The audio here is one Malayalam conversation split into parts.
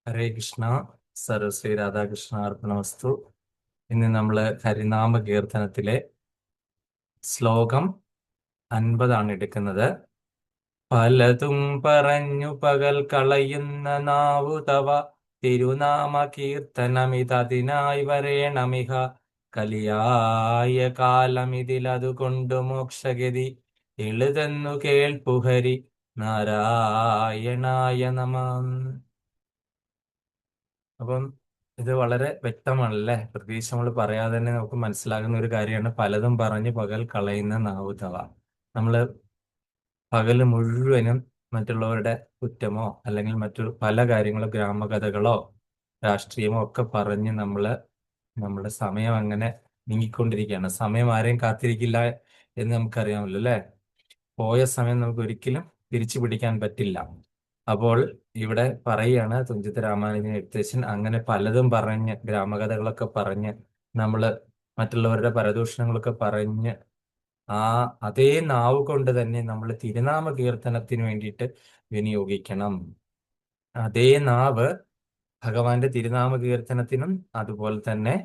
ഹരേ കൃഷ്ണ. സർവശ്രീ രാധാകൃഷ്ണ അർപ്പണമസ്തു. ഇന്ന് നമ്മൾ ഹരിനാമ കീർത്തനത്തിലെ ശ്ലോകം 50 എടുക്കുന്നത്. പലതും പറഞ്ഞു പകൽ കളയുന്ന നാവു തവ തിരുനാമ കീർത്തനമിതതിനായി വരേണമിഹ. കലിയായ കാലമിതിലതുകൊണ്ടു മോക്ഷഗതി എളുതെന്നു കേൾപ്പുഹരി നാരായണായ നമഃ. അപ്പം ഇത് വളരെ വ്യക്തമാണല്ലേ. പ്രത്യേകിച്ച് നമ്മൾ പറയാതെ തന്നെ നമുക്ക് മനസ്സിലാകുന്ന ഒരു കാര്യമാണ് പലതും പറഞ്ഞ് പകൽ കളയുന്ന നാവുതവ. നമ്മൾ പകല് മുഴുവനും മറ്റുള്ളവരുടെ കുറ്റമോ അല്ലെങ്കിൽ മറ്റു പല കാര്യങ്ങളോ ഗ്രാമകഥകളോ രാഷ്ട്രീയമോ ഒക്കെ പറഞ്ഞ് നമ്മുടെ സമയം അങ്ങനെ നീങ്ങിക്കൊണ്ടിരിക്കുകയാണ്. സമയം ആരെയും കാത്തിരിക്കില്ല എന്ന് നമുക്കറിയാമല്ലോ അല്ലേ. പോയ സമയം നമുക്ക് ഒരിക്കലും തിരിച്ചു പിടിക്കാൻ പറ്റില്ല. അപ്പോൾ ഇവിടെ പറയുകയാണ് തുഞ്ചത്ത് രാമാനുജൻ എഴുത്തച്ഛൻ അങ്ങനെ പലതും പറഞ്ഞ് ഗ്രാമകഥകളൊക്കെ പറഞ്ഞ് നമ്മള് മറ്റുള്ളവരുടെ പരദൂഷണങ്ങളൊക്കെ പറഞ്ഞ് ആ അതേ നാവ് കൊണ്ട് തന്നെ നമ്മൾ തിരുനാമ കീർത്തനത്തിന് വേണ്ടിയിട്ട് വിനിയോഗിക്കണം. അതേ നാവ് ഭഗവാന്റെ തിരുനാമ കീർത്തനത്തിനും അതുപോലെ തന്നെ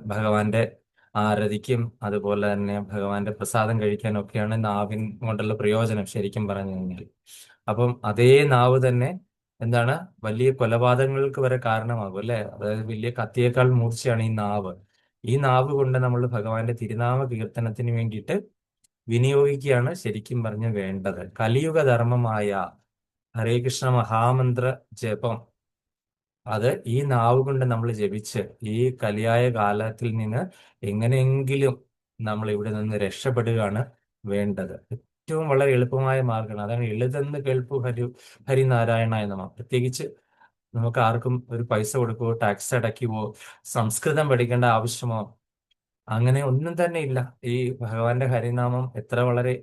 ഭഗവാന്റെ ആരതിക്കും അതുപോലെ തന്നെ ഭഗവാന്റെ പ്രസാദം കഴിക്കാനും ഒക്കെയാണ് നാവിൻ കൊണ്ടുള്ള പ്രയോജനം ശരിക്കും പറഞ്ഞു കഴിഞ്ഞാൽ. അപ്പം അതേ നാവ് തന്നെ എന്താണ് വലിയ കൊലപാതകങ്ങൾക്ക് വരെ കാരണമാകും അല്ലെ. അതായത് വലിയ കത്തിയേക്കാൾ മൂർച്ചയാണ് ഈ നാവ്. ഈ നാവ് കൊണ്ട് നമ്മൾ ഭഗവാന്റെ തിരുനാമ കീർത്തനത്തിന് വേണ്ടിയിട്ട് വിനിയോഗിക്കുകയാണ് ശരിക്കും പറഞ്ഞ് വേണ്ടത്. കലിയുഗ ധർമ്മമായ ഹരേ കൃഷ്ണ മഹാമന്ത്ര ജപം അത് ഈ നാവ് കൊണ്ട് നമ്മൾ ജപിച്ച് ഈ കലിയായ കാലത്തിൽ നിന്ന് എങ്ങനെയെങ്കിലും നമ്മൾ ഇവിടെ നിന്ന് രക്ഷപ്പെടുകയാണ് വേണ്ടത്. ഏറ്റവും വളരെ എളുപ്പമായ മാർഗമാണ്. അതാണ് എളുതെന്ന് കേൾപ്പു ഹരിനാരായണായ നമഃ. പ്രത്യേകിച്ച് നമുക്ക് ആർക്കും ഒരു പൈസ കൊടുക്കുകയോ ടാക്സ് അടയ്ക്കുകയോ സംസ്കൃതം പഠിക്കേണ്ട ആവശ്യമോ അങ്ങനെ ഒന്നും തന്നെ ഇല്ല. ഈ ഭഗവാന്റെ ഹരിനാമം എത്ര വളരെ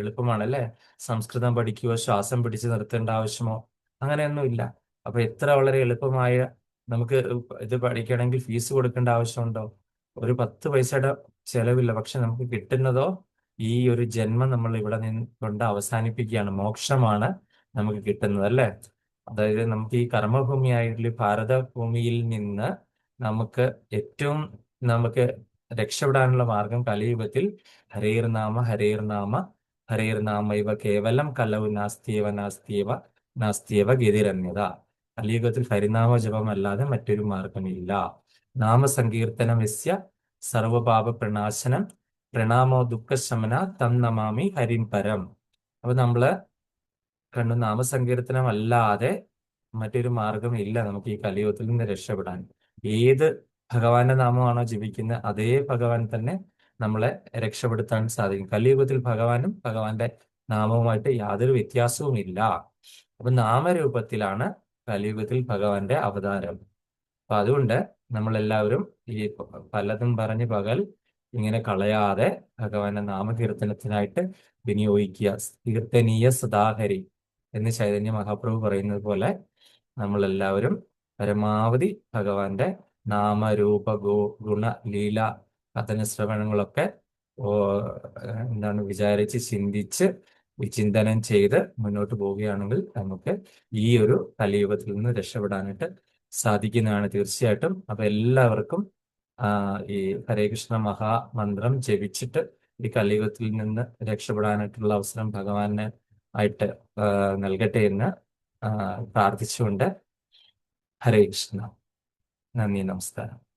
എളുപ്പമാണ് അല്ലേ. സംസ്കൃതം പഠിക്കുകയോ ശ്വാസം പിടിച്ച് നിർത്തേണ്ട ആവശ്യമോ അങ്ങനെയൊന്നും ഇല്ല. അപ്പൊ എത്ര വളരെ എളുപ്പമായ നമുക്ക് ഇത് പഠിക്കണമെങ്കിൽ ഫീസ് കൊടുക്കേണ്ട ആവശ്യമുണ്ടോ? ഒരു 10 പൈസയുടെ ചെലവില്ല. പക്ഷെ നമുക്ക് കിട്ടുന്നതോ ഈ ഒരു ജന്മം നമ്മൾ ഇവിടെ നിന്ന് കൊണ്ട് അവസാനിപ്പിക്കുകയാണ്. മോക്ഷമാണ് നമുക്ക് കിട്ടുന്നത് അല്ലേ. അതായത് നമുക്ക് ഈ കർമ്മഭൂമിയായിട്ടുള്ള ഈ ഭാരതഭൂമിയിൽ നിന്ന് നമുക്ക് ഏറ്റവും നമുക്ക് രക്ഷപ്പെടാനുള്ള മാർഗം കലിയുഗത്തിൽ ഹരേർനാമ ഹരേർനാമ ഹരേർനാമ ഇവ കേവലം കലവ് നാസ്തിയവ നാസ്തിയവ നാസ്തിയവ ഗതിരന്യത. കലിയുഗത്തിൽ ഹരിനാമ ജപമല്ലാതെ മറ്റൊരു മാർഗമില്ല. നാമസങ്കീർത്തനം യസ്യ സർവപാപ പ്രണാശനം പ്രണാമോ ദുഃഖശമന തം നമാമി ഹരിം പരം. അപ്പൊ നമ്മള് കണ്ടു നാമസങ്കീർത്തനം അല്ലാതെ മറ്റൊരു മാർഗം ഇല്ല നമുക്ക് ഈ കലിയുഗത്തിൽ നിന്ന് രക്ഷപ്പെടാൻ. ഏത് ഭഗവാന്റെ നാമമാണോ ജപിക്കുന്നത് അതേ ഭഗവാൻ തന്നെ നമ്മളെ രക്ഷപ്പെടുത്താൻ സാധിക്കും. കലിയുഗത്തിൽ ഭഗവാനും ഭഗവാന്റെ നാമവുമായിട്ട് യാതൊരു വ്യത്യാസവും ഇല്ല. അപ്പൊ നാമരൂപത്തിലാണ് കലിയുഗത്തിൽ ഭഗവാന്റെ അവതാരം. അപ്പൊ അതുകൊണ്ട് നമ്മളെല്ലാവരും ഈ പലതും പറഞ്ഞ് പകൽ ഇങ്ങനെ കളയാതെ ഭഗവാന്റെ നാമകീർത്തനത്തിനായിട്ട് വിനിയോഗിക്കുക. കീർത്തനീയ സദാഹരി എന്ന് ചൈതന്യ മഹാപ്രഭു പറയുന്നത് പോലെ നമ്മളെല്ലാവരും പരമാവധി ഭഗവാന്റെ നാമരൂപ ഗുണ ലീല കഥന ശ്രവണങ്ങളൊക്കെ ഓ എന്താണ് വിചാരിച്ച് ചിന്തിച്ച് വിചിന്തനം ചെയ്ത് മുന്നോട്ട് പോവുകയാണെങ്കിൽ നമുക്ക് ഈ ഒരു കലിയുഗത്തിൽ നിന്ന് രക്ഷപ്പെടാനായിട്ട് സാധിക്കുന്നതാണ് തീർച്ചയായിട്ടും. അപ്പൊ എല്ലാവർക്കും ഈ ഹരേ കൃഷ്ണ മഹാമന്ത്രം ജപിച്ചിട്ട് ഈ കലിയുഗത്തിൽ നിന്ന് രക്ഷപ്പെടാനായിട്ടുള്ള അവസരം ഭഗവാനെ ആയിട്ട് നൽകട്ടെ എന്ന് പ്രാർത്ഥിച്ചുകൊണ്ട് ഹരേ കൃഷ്ണ. നന്ദി, നമസ്കാരം.